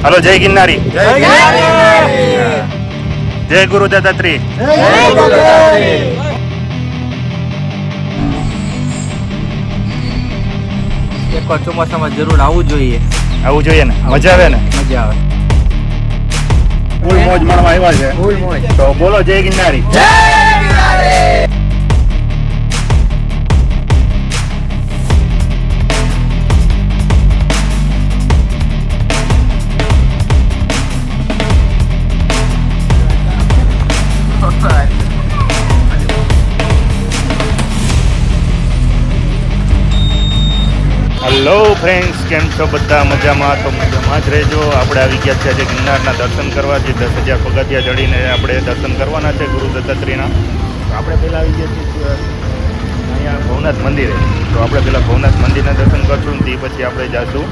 Hello, જય ગિરનારી, જય ગુરુ દત્તાત્રી. એકવાર ચોમાસામાં જરૂર આવવું જોઈએ ને, મજા આવે ને, મજા આવે. ફૂલ મોજ માણવા આવ્યા છે. ફૂલ મોજ. તો બોલો જય ગિરનારી. હેલો ફ્રેન્ડ્સ, કેમ છો બધા? મજામાં? તો મજામાં જ રહેજો. આપણે આવી ગયા છે આજે ગિરનારના દર્શન કરવા. જે 10,000 પગથિયા ચડીને આપણે દર્શન કરવાના છે ગુરુ દત્તાત્રીના. તો આપણે પહેલાં આવી ગયા છીએ અહીંયા ભવનાથ મંદિરે. તો આપણે પહેલાં ભવનાથ મંદિરના દર્શન કરશું ને તે પછી આપણે જઈશું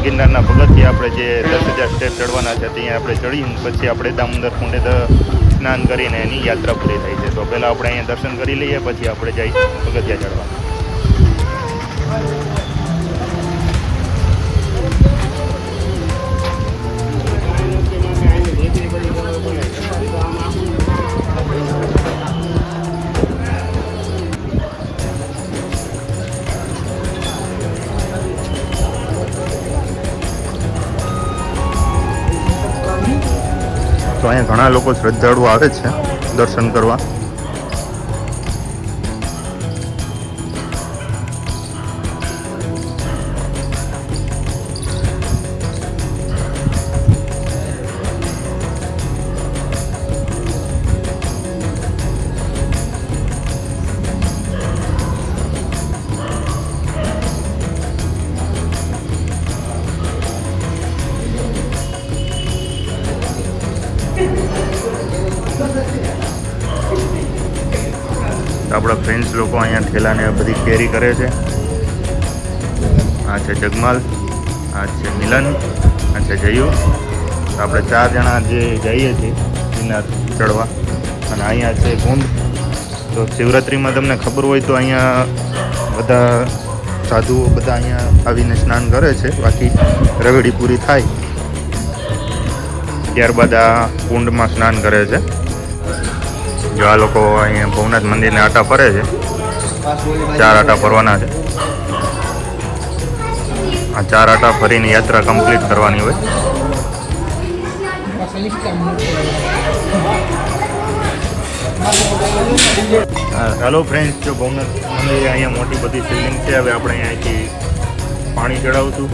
ગિરનારના પગથિયા. આપણે જે 10,000 સ્ટેપ ચડવાના છે ત્યાં આપણે ચડીને પછી આપણે દામોદર કુંડે સ્નાન કરીને એની યાત્રા પૂરી થાય છે. તો પહેલાં આપણે અહીંયા દર્શન કરી લઈએ, પછી આપણે જઈ પગથિયા ચડવા. તો અહીંયા ઘણા લોકો શ્રદ્ધાળુઓ આવે છે દર્શન કરવા. આપણા ફ્રેન્ડ્સ લોકો અહીંયા ઠેલાને બધી કેરી કરે છે. આ છે જગમાલ, આ છે મિલન, આ છે જયુ. આપણે 4 જણા જે જઈએ છીએ ગિરનાર ચડવા. અને અહીંયા છે કુંડ. તો શિવરાત્રિમાં તમને ખબર હોય તો અહીંયા બધા સાધુઓ બધા અહીંયા આવીને સ્નાન કરે છે. બાકી રવેડી પૂરી થાય ત્યારબાદ આ કુંડમાં સ્નાન કરે છે. જો આ લોકો અહીંયા ભવનાથ મંદિરને આટા ફરે છે. 4 આટા ફરવાના છે. આ 4 આટા ફરીને યાત્રા કમ્પ્લીટ કરવાની હોય. હેલો ફ્રેન્ડ્સ, જો ભવનાથ મંદિરે અહીંયા મોટી બધી શિવલિંગ છે. હવે આપણે અહીંયાથી પાણી ચડાવશું.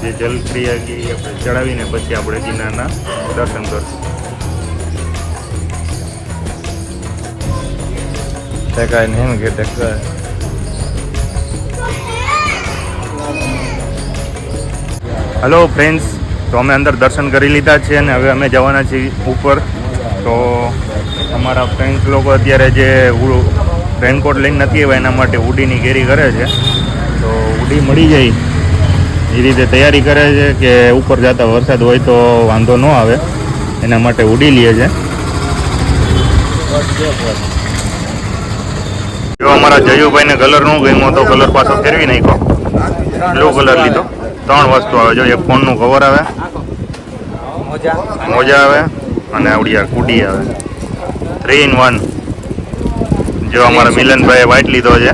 જે જલક્રિયા આપણે ચડાવીને પછી આપણે ગિરનારના દર્શન કરશું. હેલો ફ્રેન્ડ્સ, તો અમે અંદર દર્શન કરી લીધા છે અને હવે અમે જવાના છીએ ઉપર. તો અમારા ફ્રેન્ડ્સ લોકો અત્યારે જે રેનકોટ લઈને નથી આવ્યા એના માટે ઉડીની કેરી કરે છે. તો ઉડી મળી જાય એ રીતે તૈયારી કરે છે કે ઉપર જતા વરસાદ હોય તો વાંધો ન આવે એના માટે ઉડી લે છે. જો અમારા જયુભાઈને કલર ન ગમ્યો તો કલર પાછો ફેરવી નાખ્યો, બ્લુ કલર લીધો. 3 વસ્તુ આવે. જો એક ફોનનું કવર આવે, મોજા આવે અને આવડી આ કુડી આવે. 3 in 1. જો અમારા મિલનભાઈએ વ્હાઈટ લીધો છે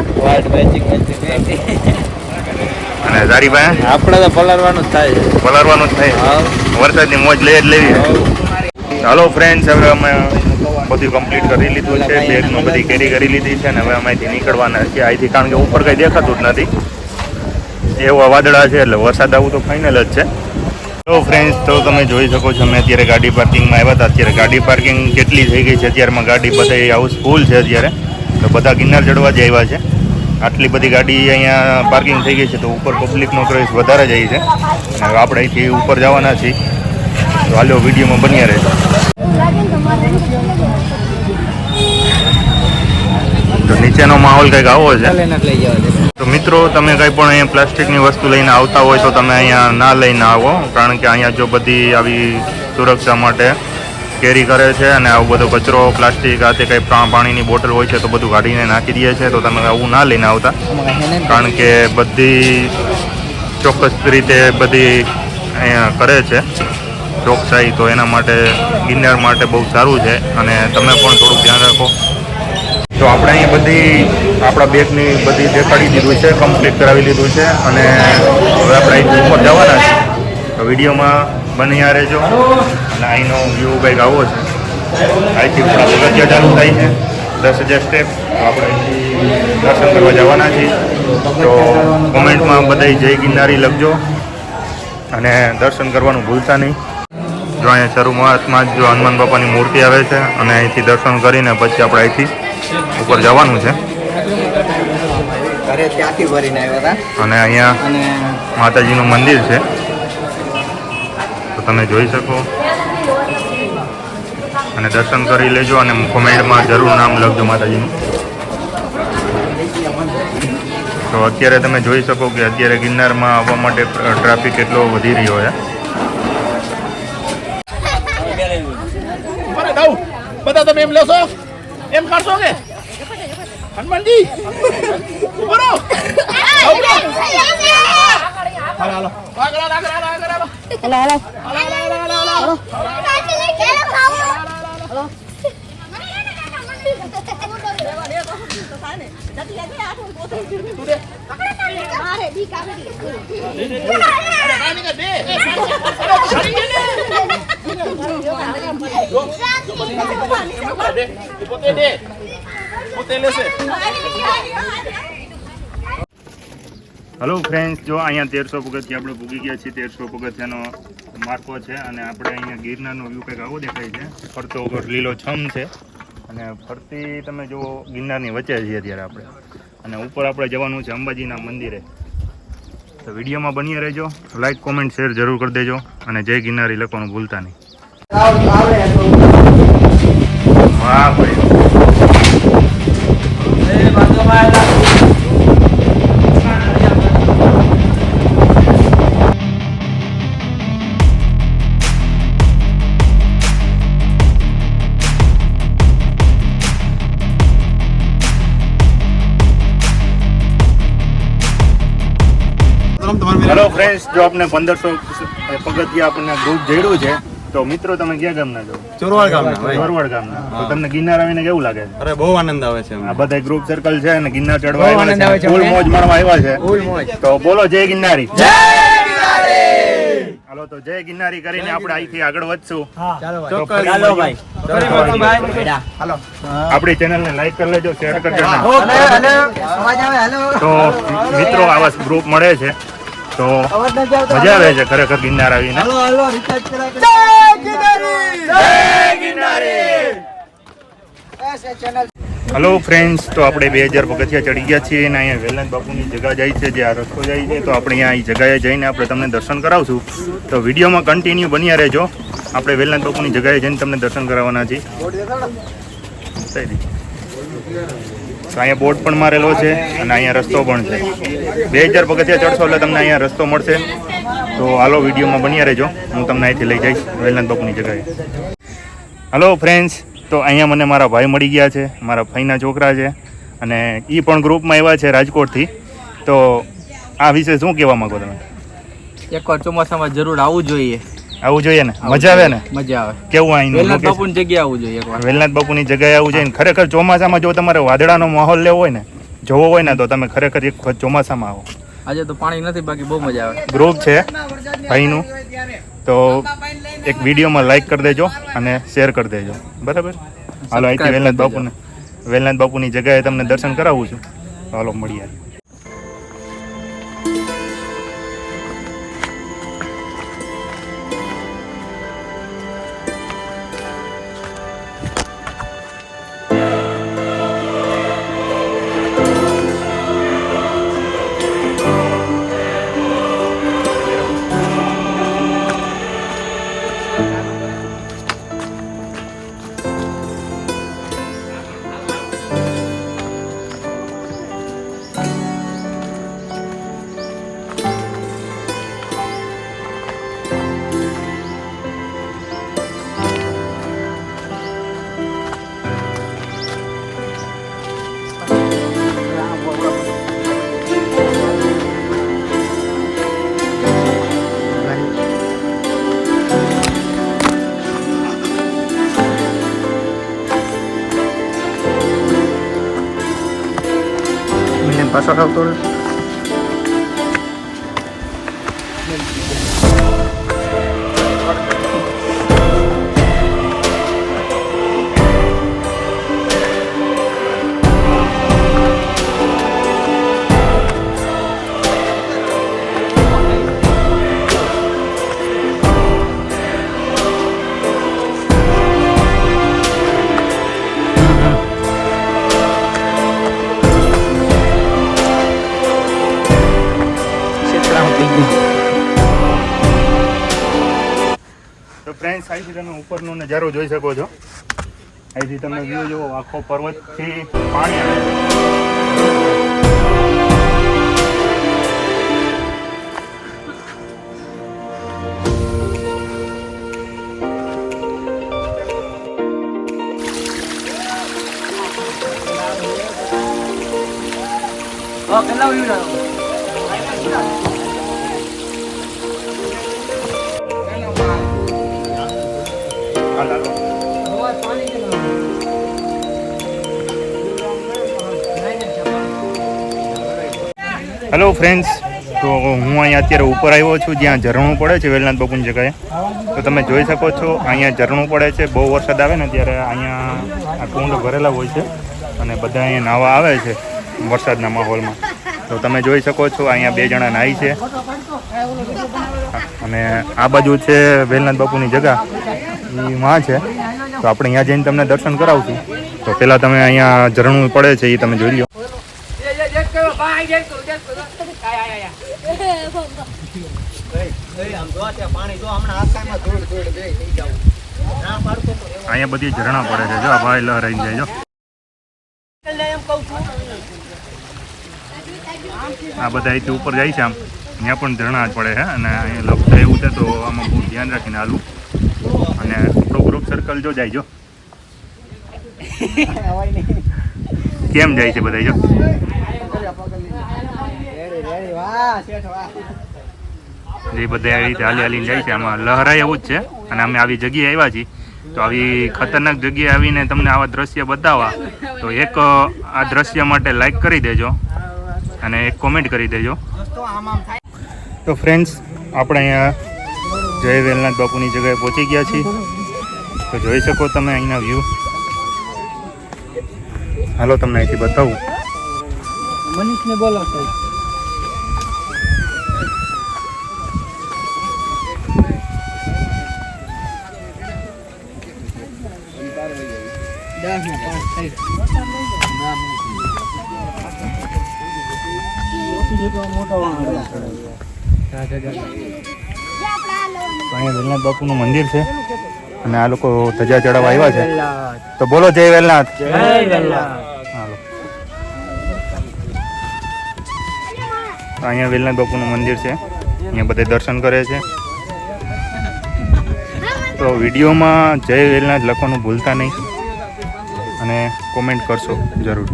અને તારી પાસે આપણે તો પલળવાનું જ થાય. વરસાદની મોજ લઈ જ લેવી. હાલો ફ્રેન્ડ્સ, હવે અમે બધું કમ્પ્લીટ કરી લીધું છે. બેગમાં બધી કેરી કરી લીધી છે અને હવે અમે અહીંથી નીકળવાના છીએ અહીંથી, કારણ કે ઉપર કંઈ દેખાતું જ નથી. એવા વાદળા છે એટલે વરસાદ આવું તો ફાઇનલ જ છે. તો ફ્રેન્ડ્સ, તો તમે જોઈ શકો છો અમે અત્યારે ગાડી પાર્કિંગમાં આવ્યા હતા. અત્યારે ગાડી પાર્કિંગ કેટલી થઈ ગઈ છે અત્યારમાં, ગાડી બધા હાઉસફુલ છે અત્યારે. તો બધા ગિરનાર ચડવા જ આવ્યા છે. આટલી બધી ગાડી અહીંયા પાર્કિંગ થઈ ગઈ છે તો ઉપર પબ્લિકનો ક્રેઝ વધારે જાય છે. અને આપણે અહીંથી ઉપર જવાના છીએ. તો હાલો વિડીયોમાં બન્યા રહેજો. તો નીચેનો માહોલ કંઈક આવો છે. તો મિત્રો, તમે કંઈ પણ અહીંયા પ્લાસ્ટિકની વસ્તુ લઈને આવતા હોય તો તમે અહીંયા ના લઈને આવો, કારણ કે અહીંયા જો બધી આવી સુરક્ષા માટે કેરી કરે છે અને આવું બધો કચરો પ્લાસ્ટિક આ તે કંઈ પાણીની બોટલ હોય છે તો બધું કાઢીને નાખી દે છે. તો તમે આવું ના લઈને આવતા, કારણ કે બધી ચોક્કસ રીતે બધી અહીંયા કરે છે. ચોકસાઈ, તો એના માટે ગિરનાર માટે બહુ સારું છે અને તમે પણ થોડુંક ધ્યાન રાખો. તો આપણે અહીંયા બધી આપણા બેગની બધી દેખાડી દીધું છે, કમ્પ્લીટ કરાવી લીધું છે અને હવે આપણે અહીંથી ઉપર જવાના છે. તો વિડીયોમાં બન્યા રહેજો. અને અહીંનો વ્યૂ કંઈક આવો છે. અહીંથી થોડા પગથિયા ચાલુ થાય છે, 10,000 સ્ટેપ. તો આપણે અહીંથી દર્શન કરવા જવાના છીએ. તો કોમેન્ટમાં બધાય જય ગિરનારી લખજો અને દર્શન કરવાનું ભૂલતા નહીં. જો અહીંયા શરૂઆતમાં જ જો હનુમાન બાપાની મૂર્તિ આવે છે અને અહીંથી દર્શન કરીને પછી આપણે અહીંથી ઉપર જવાનું છે. અને અહીંયા માતાજીનું મંદિર છે, તો તમે જોઈ શકો અને દર્શન કરી લેજો અને કોમેન્ટમાં જરૂર નામ લખજો માતાજીનું. તો અત્યારે તમે જોઈ શકો કે અત્યારે ગિરનારમાં આવવા માટે ટ્રાફિક એટલો વધી રહ્યો છે. બધા તમે એમ લેશો, એમ કાઢશો કે હનુમાનજી બોલો. હાલો હલો ફ્રેન્ડ્સ, જો અહીંયા 1300 પગથિયા આપણે પૂગી ગયા છીએ. 1300 પગથિયાનો માર્કો છે અને આપણે અહીંયા ગિરનારનો વ્યૂ કંઈક આવો દેખાય છે. ફરતો ઉપર લીલો છમ છે અને ફરતી તમે જુઓ ગિરનારની વચ્ચે છીએ અત્યારે આપણે. અને ઉપર આપણે જવાનું છે અંબાજીના મંદિરે. તો વિડીયોમાં બની રહેજો, લાઈક કોમેન્ટ શેર જરૂર કરી દેજો અને જય ગિરનારી લખવાનું ભૂલતા નહીં. વાહ ભાઈ, હેલો ફ્રેન્ડ્સ, જો આપણે 1500 પગથિયા આપણને ગ્રુપ જડ્યું છે. તો મિત્રો તમે ક્યાં ગામના છો? ચોરવાડ ગામના. ચોરવાડ ગામના. તો તમને ગિરનાર આવીને કેવું લાગે છે? અરે બહુ આનંદ આવે છે. આ બધા ગ્રુપ સર્કલ છે અને ગિરનાર ચડવા આવ્યા છે, ફૂલ મોજ મારવા આવ્યા છે. તો બોલો જય ગિરનારી. હાલો તો જય ગિરનારી કરીને આપણે અહીંથી આગળ વધશું. આપણી ચેનલને લાઈક કરી લેજો, શેર કરજો. તો મિત્રો આવા ગ્રુપ મળે છે તો મજા આવે છે ખરેખર ગિરનાર આવીને. હલો ફ્રેન્ડ્સ, તો આપણે 2000 પગથિયા ચડી ગયા છીએ અને અહીંયા વેલનાથ બાપુની જગ્યા જાય છે, જે આ રસ્તો જાય છે. તો આપણે અહીંયા એ જગ્યાએ જઈને આપણે તમને દર્શન કરાવશું. તો વિડીયોમાં કન્ટિન્યુ બન્યા રહેજો. આપણે વેલનાથ બાપુની જગ્યાએ જઈને તમને દર્શન કરાવવાના છીએ. તો અહીંયા બોર્ડ પણ મારેલો છે અને અહીંયા રસ્તો પણ છે. 2000 પગથિયા ચડશો એટલે તમને અહીંયા રસ્તો મળશે. તો હાલો વિડીયોમાં બન્યા રહેજો, હું તમને અહીંથી લઈ જઈશ વેલનાથ બાપુની જગ્યાએ. હલો ફ્રેન્ડ્સ, તો અહીંયા મને મારા ભાઈ મળી ગયા છે, મારા ભાઈના છોકરા છે અને એ પણ ગ્રુપમાં આવ્યા છે રાજકોટથી. તો આ વિશે શું કહેવા માંગો તમે? એકવાર ચોમાસામાં જરૂર આવવું જોઈએ. આવવું જોઈએ ને, મજા આવે ને? મજા આવે. કેવું અહીં વેલનાથ બાપુની જગ્યાએ આવવું જોઈએ એકવાર. વેલનાથ બાપુની જગ્યાએ આવવું જોઈએ. ખરેખર ચોમાસામાં જો તમારે વાદળાનો માહોલ લેવો હોય ને, જોવો હોય ને, તો તમે ખરેખર એક વખત ચોમાસામાં આવો. આજે તો પાણી નથી, બાકી બહુ મજા આવે. ગ્રુપ છે ભાઈનું, તો એક વિડીયોમાં લાઈક કરી દેજો અને શેર કરી દેજો, બરાબર? હાલો અહીંથી વેલનાથ બાપુની જગ્યાએ તમને દર્શન કરાવું છું. હાલો મળીએ. પાછો આવતો રહે. તો ફ્રેન્ડ્સ અહીંથી તમે ઉપરનો નજારો જોઈ શકો છો. અહીંથી તમે વ્યૂ જુઓ, આખો પર્વતથી પાણી આવે છે. કેટલા વ્યૂ હેલો ફ્રેન્ડ્સ, તો હું અહીંયા અત્યારે ઉપર આવ્યો છું જ્યાં ઝરણું પડે છે વેલનાથ બાપુની જગ્યાએ. તો તમે જોઈ શકો છો અહીંયા ઝરણું પડે છે. બહુ વરસાદ આવે ને ત્યારે અહીંયા આ કુંડ ભરેલા હોય છે અને બધા અહીંયા નાહવા આવે છે વરસાદના માહોલમાં. તો તમે જોઈ શકો છો અહીંયા 2 જણા નાહી છે અને આ બાજુ છે વેલનાથ બાપુની જગ્યા, એ માં છે. તો આપણે અહીંયા જઈને તમને દર્શન કરાવશું. તો પહેલાં તમે અહીંયા ઝરણું પડે છે એ તમે જોઈ લો. અહીંયા બધી ઝરણા પડે છે. જો આ ભાઈ લહરાઈ જાય. જો આ બધા અહીંથી ઉપર જાય છે, આમ ત્યાં પણ ઝરણા જ પડે છે. અને અહીંયા લપતા એવું છે તો આમાં બહુ ધ્યાન રાખીને હાલવું. અને આપણો ગ્રુપ સર્કલ જો જાય. જો કેમ જાય છે બધા. જો એ બધા આવી રીતે હાલી હાલીને જાય છે. આમાં લહરાય એવું જ છે. અને અમે આવી જગ્યાએ આવ્યા છીએ તો આવી ખતરનાક જગ્યાએ આવીને તમને આવા દ્રશ્ય બતાવવા, તો એક આ દ્રશ્ય માટે લાઈક કરી દેજો અને એક કોમેન્ટ કરી દેજો. તો ફ્રેન્ડ્સ, આપણે અહીંયા જય વેલનાથ બાપુની જગ્યાએ પહોંચી ગયા છીએ. તો જોઈ શકો તમે અહીંના વ્યૂ. હાલો તમને અહીંથી બતાવું. મનીષને બોલો અહીંયા વેલનાથ બાપુનું મંદિર છે અને આ લોકો ધજા ચડાવવા આવ્યા છે. તો બોલો જય વેલનાથ. હાલો, અહીંયા વેલનાથ બાપુનું મંદિર છે. અહીંયા બધે દર્શન કરે છે. તો વિડીયોમાં જય વેલનાથ લખવાનું ભૂલતા નહીં અને કોમેન્ટ કરશો જરૂર.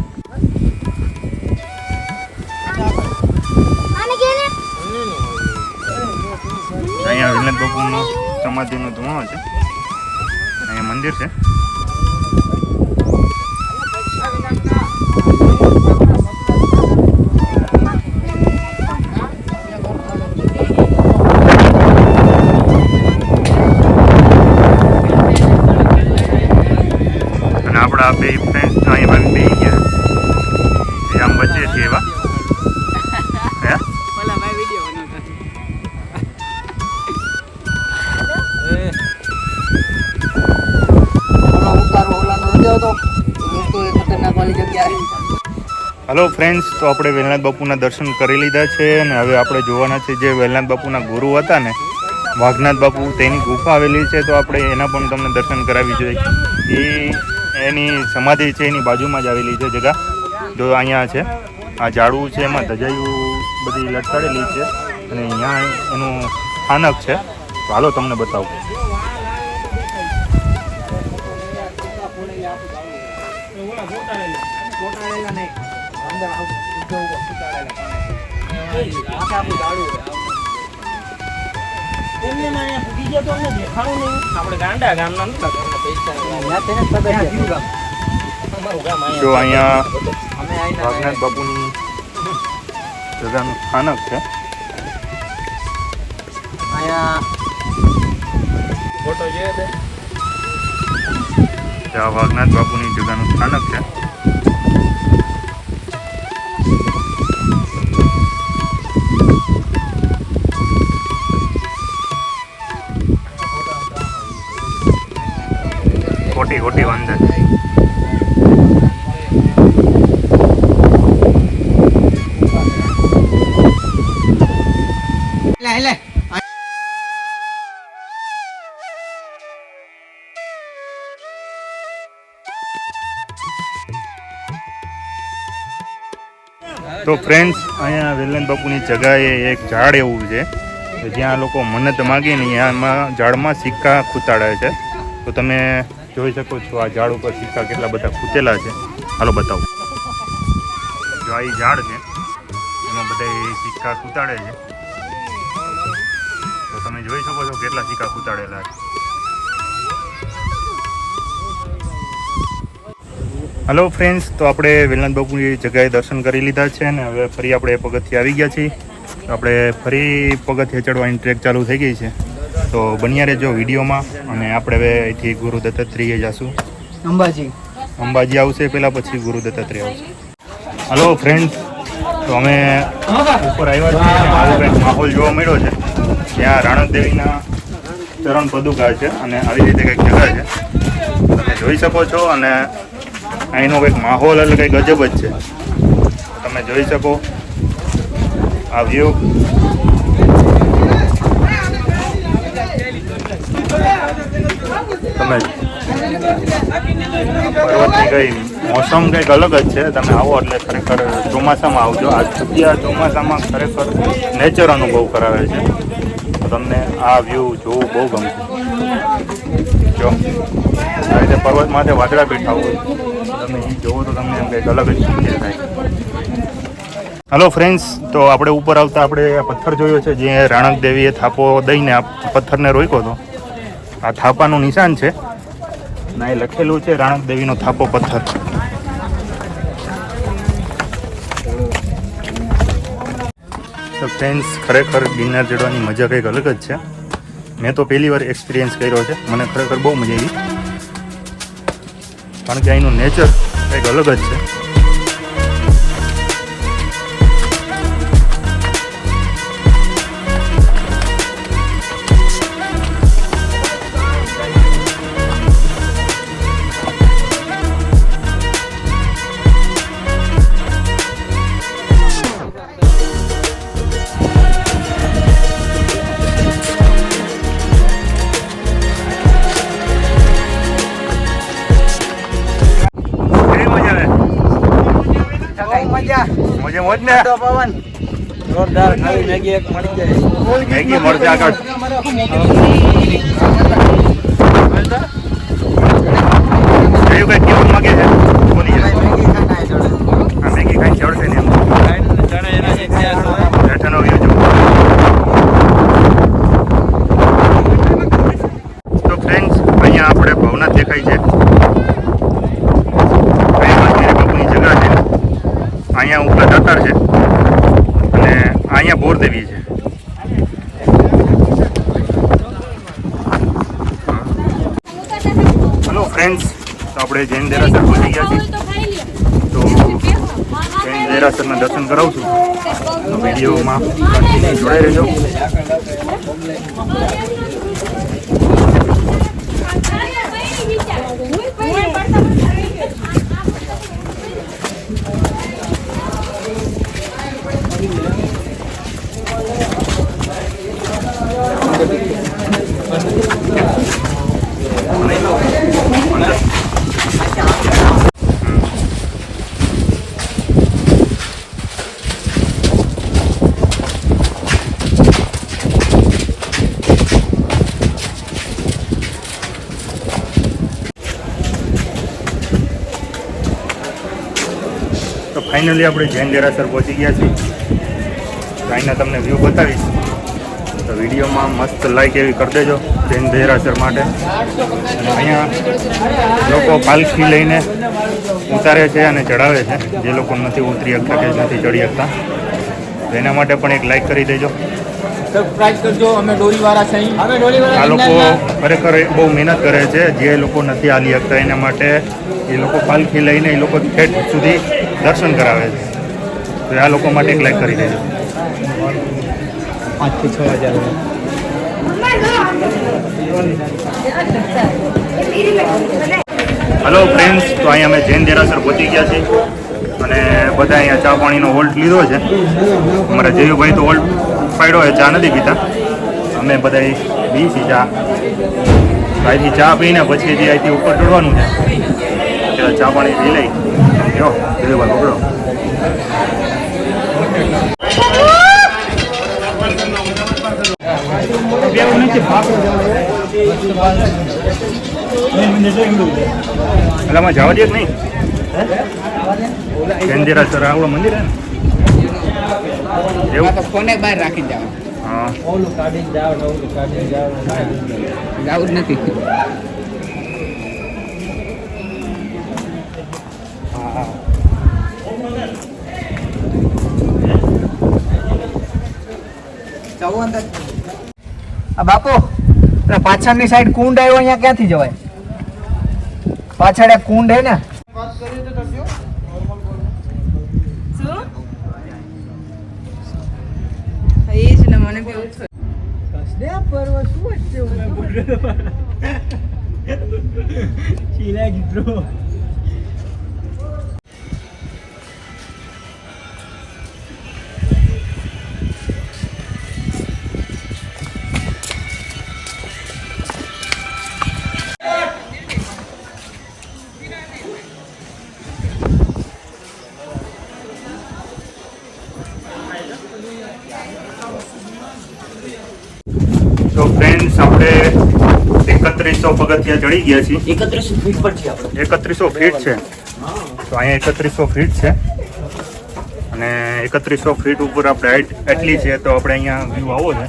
અહીંયા વેલનાથ બાપુનું સમાધિનો ધુમાડો છે. અહીંયા મંદિર છે. અને આપણા બે ફ્રેન્ડ અહીંયા બે ગયા એ આમ વચ્ચે છે એવા. હે હેલો ફ્રેન્ડ્સ, તો આપણે વેલનાથ બાપુના દર્શન કરી લીધા છે અને હવે આપણે જોવાના છે જે વેલનાથ બાપુના ગુરુ હતા ને, વાઘનાથ બાપુ, તેની ગુફા આવેલી છે. તો આપણે એના પણ તમને દર્શન કરાવી જોઈએ. એની સમાધિ છે એની બાજુમાં જ આવેલી છે જગ્યા. જો અહીંયા છે આ ઝાડવું છે, એમાં ધજાયું બધી લટકાડેલી છે અને અહીંયા એનું સ્થાનક છે. તો હાલો તમને બતાવું. જો અહીંયા વાઘનાથ બાપુની જગાનું સ્થાનક છે. અહીંયા ફોટો જોઈએ છે. ત્યાં વાઘનાથ બાપુની જગાનું સ્થાનક છે. ખોટી ખોટી વાંધા લે તો ફ્રેન્ડ્સ અહીંયા વેલનાથ બાપુની જગાએ એક ઝાડ એવું છે કે જ્યાં લોકો મન્નત માગે ને એમાં ઝાડમાં સિક્કા ખૂતાડે છે. તો તમે જોઈ શકો છો આ ઝાડ ઉપર સિક્કા કેટલા બધા ખૂતેલા છે. હાલો બતાવો. જો આ ઝાડ છે એમાં બધા સિક્કા ખૂતાડે છે. તો તમે જોઈ શકો છો કેટલા સિક્કા ખૂતાડેલા છે. હલો ફ્રેન્ડ્સ, તો આપણે વેલનાથ બાપુની જગ્યાએ દર્શન કરી લીધા છે અને હવે ફરી આપણે પગથિયે આવી ગયા છીએ. તો આપણે ફરી પગથિયે ચડવાની ટ્રેક ચાલુ થઈ ગઈ છે. તો બન્યા રહેજો વિડીયોમાં. અને આપણે હવે અહીંથી ગુરુ દત્તાત્રેય જઈશું. અંબાજી આવશે પહેલાં, પછી ગુરુ દત્તાત્રેય આવશે. હલો ફ્રેન્ડ્સ, તો અમે ઉપર આવ્યા છીએ અને આવો કંઈક માહોલ જોવા મળ્યો છે. ત્યાં રાણક દેવીના ચરણ પદુકા છે અને આવી રીતે કંઈક જગ્યા છે તમે જોઈ શકો છો. અને અહીંનો કંઈક માહોલ એટલે કંઈક ગજબ જ છે. તમે જોઈ શકો આ વ્યૂ. તમે પર્વતની કઈ મોસમ કંઈક અલગ જ છે. તમે આવો એટલે ખરેખર ચોમાસામાં આવજો. આ જગ્યા ચોમાસામાં ખરેખર નેચર અનુભવ કરાવે છે. તો તમને આ વ્યૂ જોવું બહુ ગમશે. જો આ રીતે પર્વતમાંથી વાદળા બેઠા હોય તમે જોવો તો તમને એમ કંઈક અલગ જ ફીલ થાય. હલો ફ્રેન્ડ્સ, તો આપણે ઉપર આવતા આપણે આ પથ્થર જોયો છે જે રાણક દેવીએ થાપો દઈને આ પથ્થરને રોક્યો હતો. આ થાપાનું નિશાન છે અને એ લખેલું છે રાણક દેવીનો થાપો પથ્થર. તો ફ્રેન્ડ્સ, ખરેખર ગિરનાર ચડવાની મજા કંઈક અલગ જ છે. મેં તો પહેલી વાર એક્સપિરિયન્સ કર્યો છે. મને ખરેખર બહુ મજા આવી કારણ કે અહીંનું નેચર કંઈક અલગ જ છે. મોજે મોજ ને પવન જોરદાર. ખાલી મેગી એક મળી જાય. મેગી મળશે આગળ. કયું કઈ કેવું માગે છે બોલી જાય. હા, મેગી ખાઈને ચડશે ને એમ હેઠળનો વ્યૂ જો. તો ફ્રેન્ડ્સ, અહીંયા આપણે ભવનાથ દેખાય છે. બાપુની જગ્યા છે. અહીંયા ઉપર દાતાર છે અને અહીંયા બોરદેવી છે. હલો ફ્રેન્ડ્સ, તો આપણે જૈન દેરાસર પહોંચી ગયા છીએ. તો જૈન દેરાસરના દર્શન કરાવું છું. તો વિડીયોમાં જોડાઈ રહેજો. તો ફાઇનલી આપણે જૈન દેરાસર પહોંચી ગયા છીએ. અહીંના તમને વ્યૂ બતાવીશ. તો વિડીયોમાં મસ્ત લાઈક એવી કરી દેજો જૈન દેરાસર માટે. અને અહીંયા લોકો પાલખી લઈને ઉતારે છે અને ચડાવે છે જે લોકો નથી ઉતરી શકતા કે નથી ચડી શકતા. તો એના માટે પણ એક લાઈક કરી દેજો. સબસ્ક્રાઇબ કરજો. અમે ડોરીવાળા છે અહીં. અમે ડોલીવાળા આ લોકો ગિરનારના. ખરેખર બહુ મહેનત કરે છે. જે લોકો નથી હાલી શકતા એના માટે એ લોકો પાલખી લઈને એ લોકો ઠેઠ સુધી દર્શન કરાવે છે. તો આ લોકો માટે એક લાઈક કરી દેજો. 5 થી 6 હજાર. હલો ફ્રેન્ડ્સ, તો અહીંયા અમે જૈન દેરાસર પહોંચી ગયા છીએ અને બધા અહીંયા ચા પાણીનો હોલ્ટ લીધો છે. અમારા જયુભાઈ તો હોલ્ટ પાડ્યો હોય, ચા નથી પીતા. અમે બધા પીશી ચા. અહીંથી ચા પીને પછી જે અહીંથી ઉપર ચડવાનું છે ત્યારે ચા પાણી પી લઈ. જો જયુભાઈ પકડો. એટલે આમાં જવા દે કે નહીં? જૈન દેરાસર આપણું મંદિર હે ને એવું? ફોને બહાર રાખી જાવ. હા, ઓલું કાઢીને જાવ ને ઓલું કાઢીને જાવ. જાવ જ નથી. બાપુ પાછળની સાઈડ કુંડ આવ્યો, અહીંયા ક્યાંથી જવાય? પાછળ એક કુંડ હે ને. તો ફ્રેન્ડ્સ આપણે 3100 પગથિયા ચડી ગયા છીએ. 31 ફીટ પર છીએ આપણે. 3100 ફીટ છે. તો અહીંયા 3100 ફીટ છે અને 3100 ફીટ ઉપર આપણે હાઈટ એટલી છે. તો આપણે અહીંયા વ્યૂ આવો છે.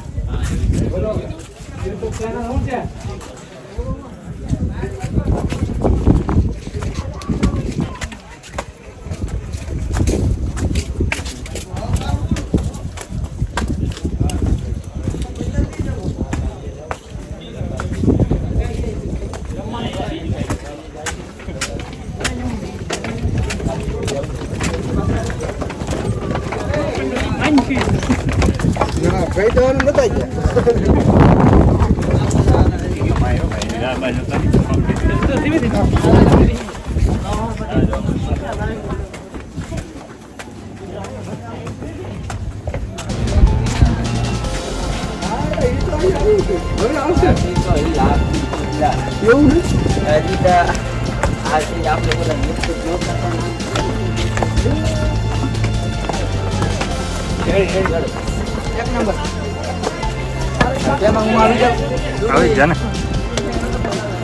આવી જા ને.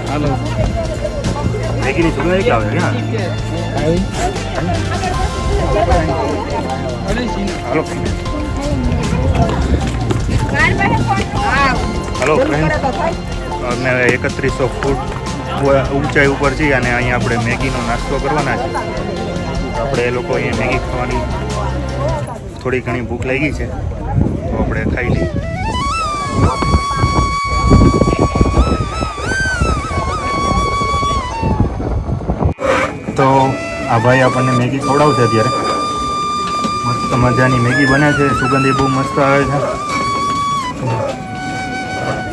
હાલો મેગીની સુગંધ એક આવે ક્યાં? હાલો હલો ફ્રેન્ડ, અમે 3100 ફૂટ ઊંચાઈ ઉપર છીએ અને અહીંયા આપણે મેગીનો નાસ્તો કરવાના છે. આપણે એ લોકો અહીંયા મેગી ખાવાની થોડી ઘણી ભૂખ લાગી છે તો આપણે ખાઈ લઈએ. તો આ ભાઈ આપણને મેગી ખવડાવશે અત્યારે. મસ્ત મજાની મેગી બને છે, સુગંધ બહુ મસ્ત આવે છે.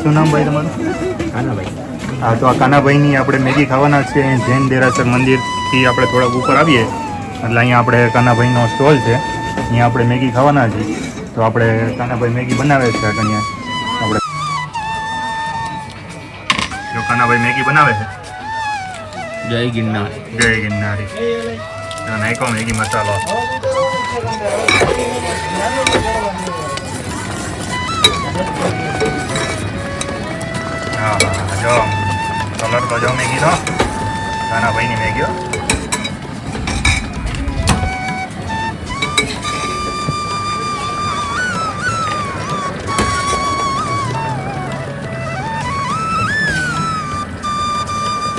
શું નામ ભાઈ તમારું? કાનાભાઈ. હા, તો આ કાનાભાઈની આપણે મેગી ખાવાના છે. જૈન દેરાસર મંદિરથી આપણે થોડાક ઉપર આવીએ એટલે અહીંયા આપણે કાનાભાઈનો સ્ટોલ છે, અહીંયા આપણે મેગી ખાવાના છીએ. તો આપણે કાનાભાઈ મેગી બનાવે છે. અહીંયા આપણે જો કાનાભાઈ મેગી બનાવે છે. જય ગિરનાર. જય ગિરનારી. નાખો મેગી મસાલો. હા હા, જો કલર તો જો મેગીનો કાનાભાઈની મેગીઓ.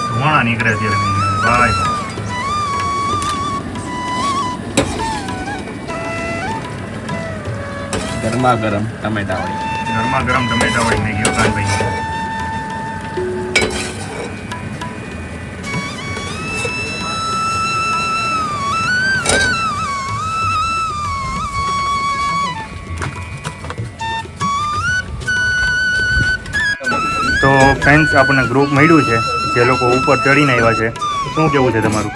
ધુમાડા નીકળે છે ભાઈ. ગરમા ગરમ ટમેટા વાળી. ગરમા ગરમ ટમેટા વાળી મેગી ભાઈ. તો ફ્રેન્ડ્સ આપણને ગ્રુપ મળ્યું છે જે લોકો ઉપર ચડીને આવ્યા છે. શું કેવું છે તમારું?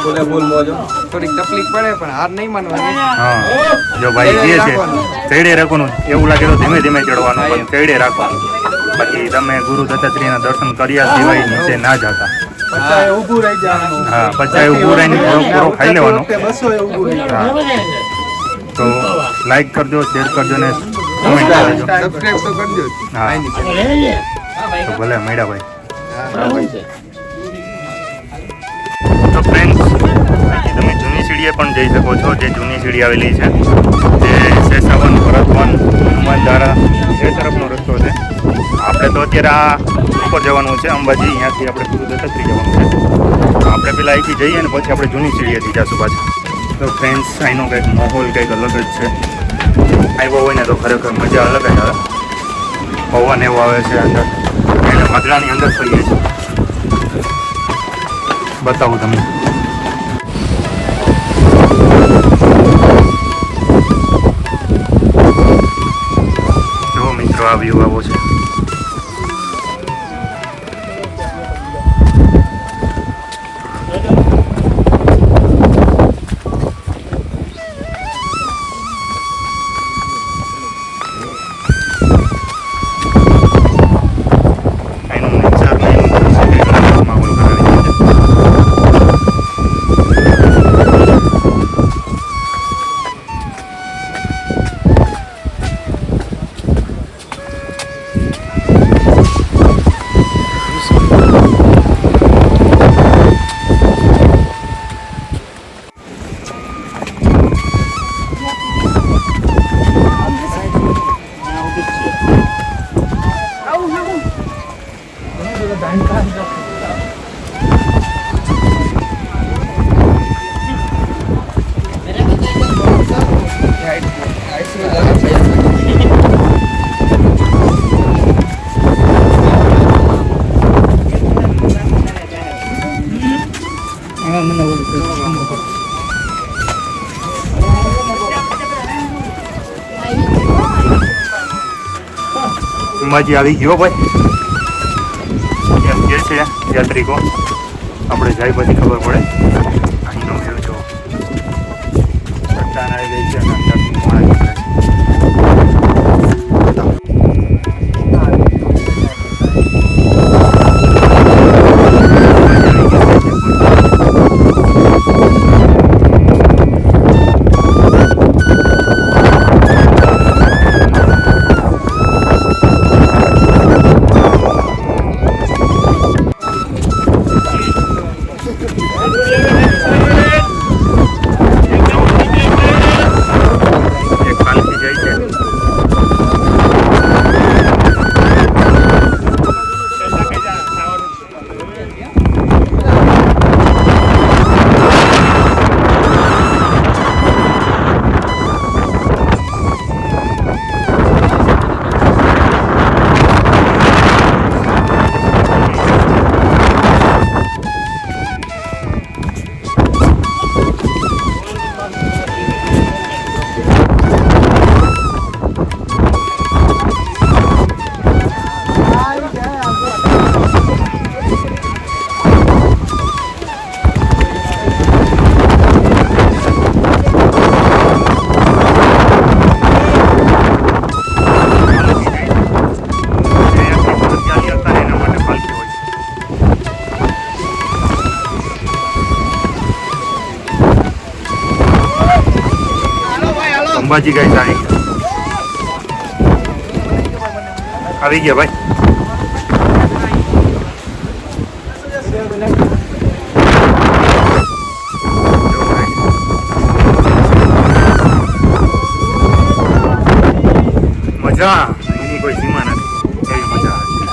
ફૂલે ફૂલ મોજો. થોડીક તકલીફ પડે પણ હાર નહીં માનવાની. હા, જો ભાઈ જે છે ચડે રાખવાનું, એવું લાગે તો ધીમે ધીમે ચડવાનું, પણ ચડે રાખવાનું. પછી તમે ગુરુ દત્તાત્રેયના દર્શન કર્યા સિવાય નીચે ના જતા. પચાએ ઊભું રહી જવાનું. હા, પછી ઊભું રહીને થોડો પૂરો ખાઈ લેવાનો. 200 ઊભું રહી જવાનું. હા, તો લાઈક કરજો, શેર કરજો ને કમેન્ટ કરજો. સબસ્ક્રાઇબ તો કરજો. હા, તો ભલે મળ્યા ભાઈ. તો ફ્રેન્ડ્સ, તમે જૂની સીડીએ પણ જઈ શકો છો. જે જૂની સીડી આવેલી છે જે શેષાવન, ભરતવન, હનુમાનધારા એ તરફનો રસ્તો છે. આપણે તો અત્યારે આ ઉપર જવાનું છે અંબાજી, અહીંયાથી આપણે ગુરુ દત્તાત્રેય જવાનું છે. આપણે પેલા અહીંથી જઈએ ને પછી આપણે જૂની સીડીએથી જઈશું પાછા. તો ફ્રેન્ડ્સ, અહીંનો કંઈક માહોલ કંઈક અલગ જ છે. આવ્યો હોય ને તો ખરેખર મજા અલગ જ આવે. પવન એવો આવે છે અંદર, એટલે મધડાની અંદર થઈએ છીએ. બતાવું તમને. જો મિત્રો, આ વ્યૂ આવો છે. અંબાજી આવી ગયો ભાઈ, એમ કે છે યાત્રિકો. આપણે જાય પછી ખબર પડે. અહીંનો વ્યૂ જો ચટ્ટાન આવી ગઈ છે અને અંદરથી મોડા નીકળે અંબાજી ગઈ આવી ગયા ભાઈ. મજા એની કોઈ સીમા નથી, એવી મજા આવે છે.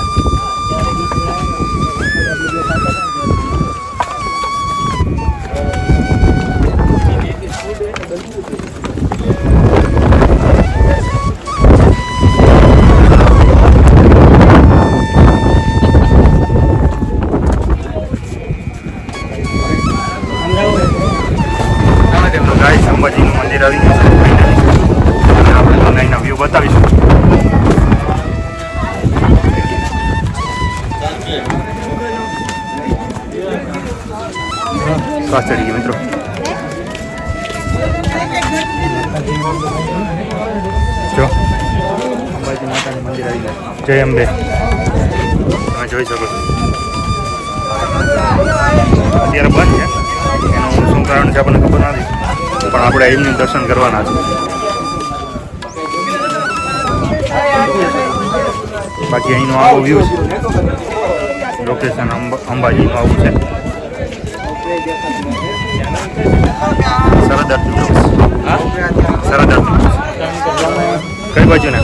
શ્વાસ ચડી ગયો મિત્રો. જો અંબાજી માતાનું મંદિર આવી ગયા. જય અંબે. તમે જોઈ શકો છો અત્યારે બંધ છે. એનું શું કારણ છે આપણને ખબર નથી, પણ આપણે એમનું દર્શન કરવાના છે. બાકી અહીંનો આવો વ્યૂ છે. લોકેશન અંબાજીનું આવું છે. સરદાર સરદાર કઈ બાજુ ને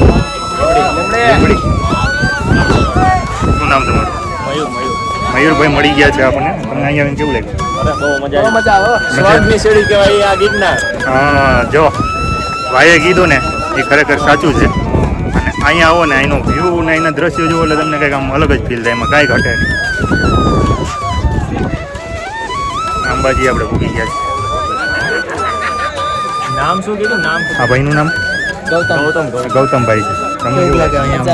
લીંબડી. શું નામ તમારું? મયુરભાઈ મળી ગયા છે આપણને. તમને અહીંયા આવીને કેવું લાગ્યું? હા, જો ભાઈએ કીધું ને એ ખરેખર સાચું છે. અને અહીંયા આવો ને અહીંનો વ્યૂ ને અહીંના દ્રશ્યો જુઓ એટલે તમને કંઈક આમ અલગ જ ફીલ થાય. એમાં કાંઈ ઘટે નહીં. અંબાજી આપણે ભૂગી ગયા છીએ. નામ શું કીધું? નામ આ ભાઈનું નામ ગૌતમભાઈ છે. તમને કેવું લાગે અહીંયા?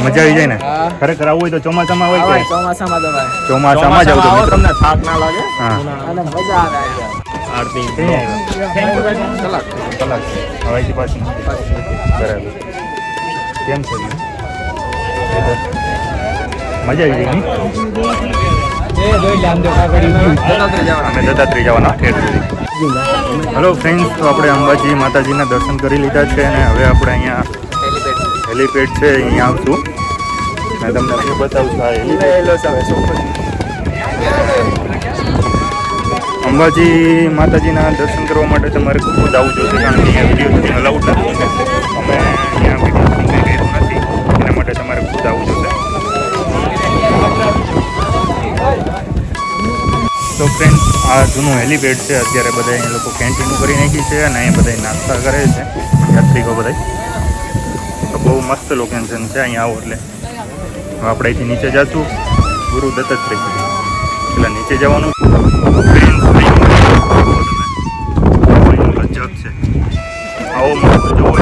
મજા આવી જાય ને? ખરેખર આવું હોય તો ચોમાસામાં હોય કે ચોમાસામાં જ આવતો મિત્રો. તમને થાક ના લાગે. હા, આરતી કલાક હવાઈથી પાછી બરાબર. કેમ છે? મજા આવી ગઈ. અમે દત્તાત્રેય જવાના ઠેર સુધી. હેલો ફ્રેન્ડ્સ, તો આપણે અંબાજી માતાજીના દર્શન કરી લીધા છે અને હવે આપણે અહીંયા હેલીપેડ છે અહીંયા આવશું. મેં તમને એ બતાવું છું. અંબાજી માતાજીના દર્શન કરવા માટે તમારે ખુદ આવવું જોઈશે, કારણ કે અહીંયા વિડીયો શૂટિંગ અલાઉડ નથી. અમે અહીંયા વિડીયો શૂટિંગ કર્યું નથી, એના માટે તમારે ખુદ આવવું જોઈશે. તો ફ્રેન્ડ્સ, આ જૂનું હેલીપેડ છે. અત્યારે બધા અહીંયા લોકો કેન્ટીનું કરી નાખી છે અને અહીંયા બધા નાસ્તા કરે છે યાત્રિકો બધા. તો બહુ મસ્ત લોકેશન છે. અહીંયા આવો એટલે હવે આપણે અહીંથી નીચે જઈશું ગુરુ દત્તાત્રેય. એટલે નીચે જવાનું જગ છે. આવો મસ્ત જોવો.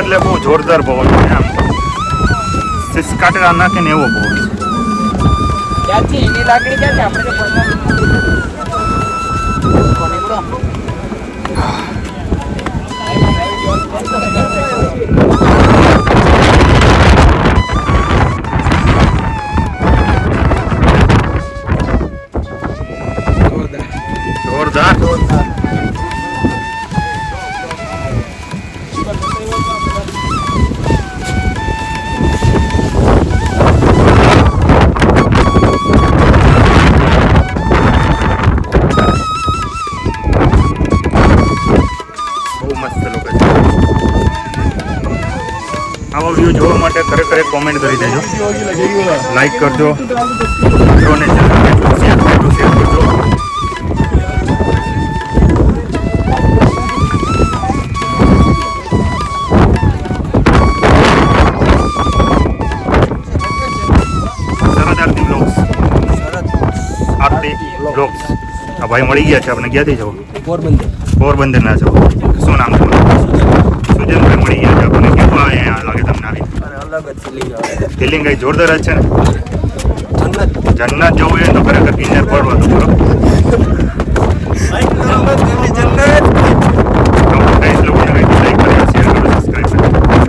એટલે બહુ જોરદાર પવન છે. આમ સિસકાટેલા નાખે ને એવો પવન છે. ક્યાંથી એની લાકડી ક્યાંથી આપણે જોરદાર. આવા વ્યૂ જોવા માટે ખરેખર એક કોમેન્ટ કરી દેજો, લાઈક કરજો, મિત્રોને શેર કરજો. સરદારથી બ્લોગ્સ. ભાઈ મળી ગયા છે આપણે. ક્યાંથી છો? પોરબંદર. પોરબંદરના છો. શું નામ તમારું? સુજનભાઈ મળી ગયા છે આપણને. કેવું આવે અહીંયા લાગે તમને આવી અલગ જ ફિલિંગ આવે. ફિલિંગ કઈ જોરદાર જ છે ને. જન્નત. જન્નત જવું હોય તો ખરેખર કિન્નર પડવા તો બરોબર.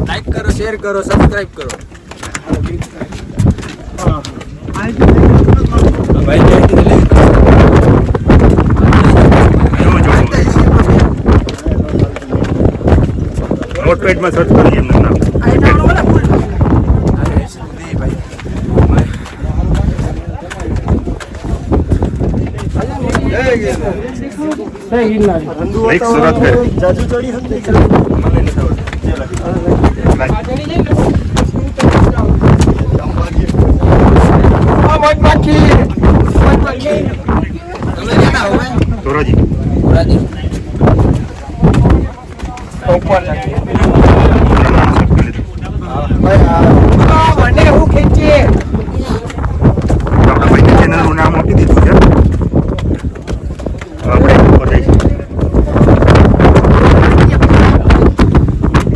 લાઈક કરો, શેર કરો, સબસ્ક્રાઇબ કરો. ભાઈ જયંતિ લઈ નોટપેડમાં સર્ચ કરી એમનું નામ. લાઈક સુરત કરે. ધોરાજી. મને હું ખેંચીએ આપણા ભાઈની ચેનલનું નામ આપી દીધું છે. આપણે ઉપર જઈશું.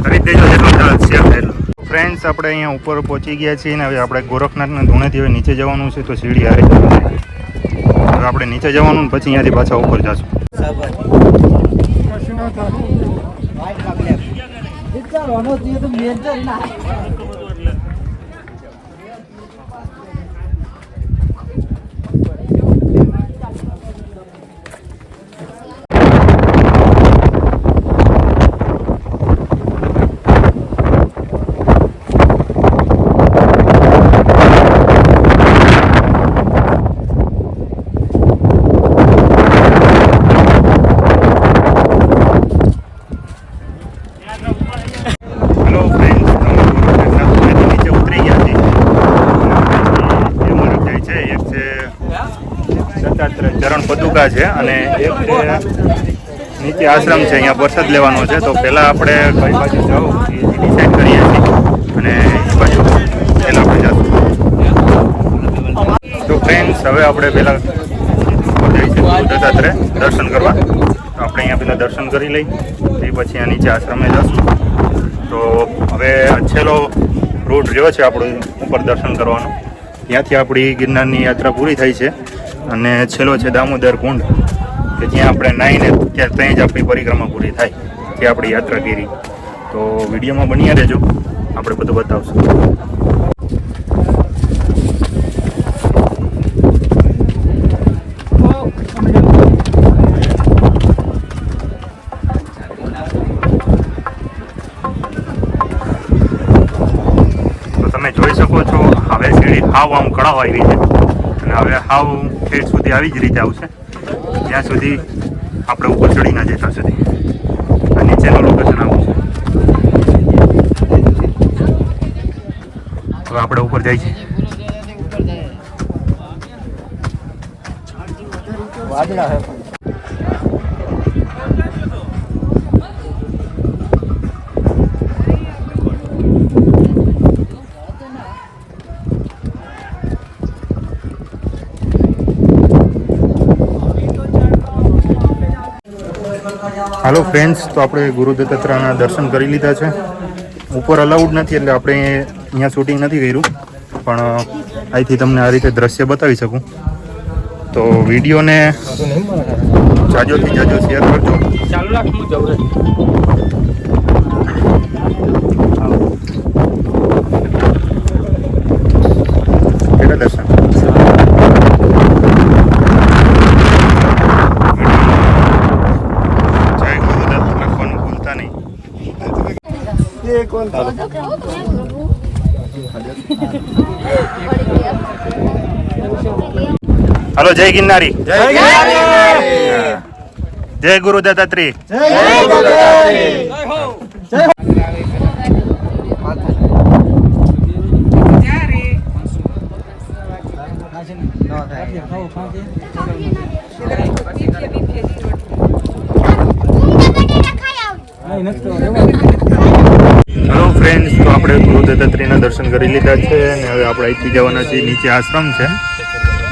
કરી દેજો જેટલો શેર થયેલો. ફ્રેન્ડ્સ આપણે અહીંયા ઉપર પહોંચી ગયા છીએ ને હવે આપણે ગોરખનાથના ધૂણેથી હવે નીચે જવાનું છે. તો સીડી હારે હવે આપણે નીચે જવાનું ને પછી અહીંયાથી પાછા ઉપર જશું. હેલો ફ્રેન્ડ્સ, નીચે ઉતરી ગયા છીએ. એ મારું જાય છે એક છે દત્તાત્રેય ચરણ પદુકા છે અને એક છે નીચે આશ્રમ છે. અહીંયા પ્રસાદ લેવાનો છે. તો પહેલાં આપણે કઈ બાજુ જવું એ ડિસાઈડ કરીએ છીએ અને એ બાજુ પહેલાં આપણે જશું. તો ફ્રેન્ડ્સ હવે આપણે પહેલાં જઈએ છીએ દત્તાત્રેય દર્શન કરવા. તો આપણે અહીંયા પહેલાં દર્શન કરી લઈ એ પછી આ નીચે આશ્રમે જશું. તો હવે છેલ્લો રૂટ રહ્યો છે આપણું ઉપર દર્શન કરવાનો. ત્યાંથી આપણી ગિરનારની યાત્રા પૂરી થઈ છે અને છેલ્લો છે દામોદર કુંડ કે જ્યાં આપણે નાહીને ત્યાં જ આપણી પરિક્રમા પૂરી થાય જે આપણી યાત્રા કરી. તો વિડીયોમાં બન્યા રહેજો, આપણે બધું બતાવશું. જોઈ શકો છો હવે સીડી હાવ આમ કળાવ આવી છે અને હવે હાવ ઠેઠ સુધી આવી જ રીતે આવશે ત્યાં સુધી આપણે ઉપર ચડી ના જતા સુધી. આ નીચેનું લોકેશન આવું છે. હવે આપણે ઉપર જાય છે. વાદળા હે હાલો ફ્રેન્ડ્સ, તો આપણે ગુરુ દત્તાત્રેયના દર્શન કરી લીધા છે. ઉપર અલાઉડ નથી એટલે આપણે અહીંયા શૂટિંગ નથી કર્યું, પણ અહીંથી તમને આ રીતે દ્રશ્ય બતાવી શકું. તો વિડીયોને જાજોથી જાજો શેર કરજો. ચાલુ રાખ, હું જવું કેટલા દર્શન હલો. જય ગિરનારી, જય ગુરુ દત્તાત્રેય. હેલો ફ્રેન્ડ્સ, તો આપણે ગુરુ દત્તાત્રેયના દર્શન કરી લીધા છે અને હવે આપણે અહીંથી જવાના છીએ નીચે આશ્રમ છે,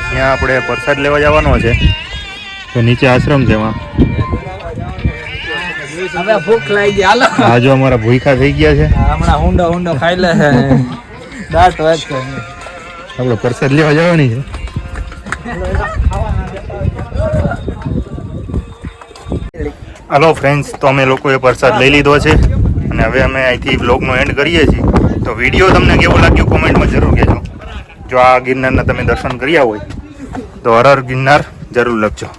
ત્યાં આપણે પ્રસાદ લેવા જવાનો છે. તો નીચે આશ્રમ છે એમાં. હવે ભૂખ લાગી ગઈ હાલો આ જો અમારા ભૂખા થઈ ગયા છે. હમણાં ઊંડો ખાઈ લે છે દાંત વાત છે આપણે પ્રસાદ લેવા જવાની છે. હલો ફ્રેન્ડ્સ, તો અમે લોકોએ પ્રસાદ લઈ લીધો છે અને હવે અમે અહીંથી બ્લોગનો એન્ડ કરીએ છીએ. તો વિડીયો તમને કેવો લાગ્યો કોમેન્ટમાં જરૂર કહેજો. જો આ ગિરનારના તમે દર્શન કર્યા હોય તો હર હર ગિરનાર જરૂર લખજો.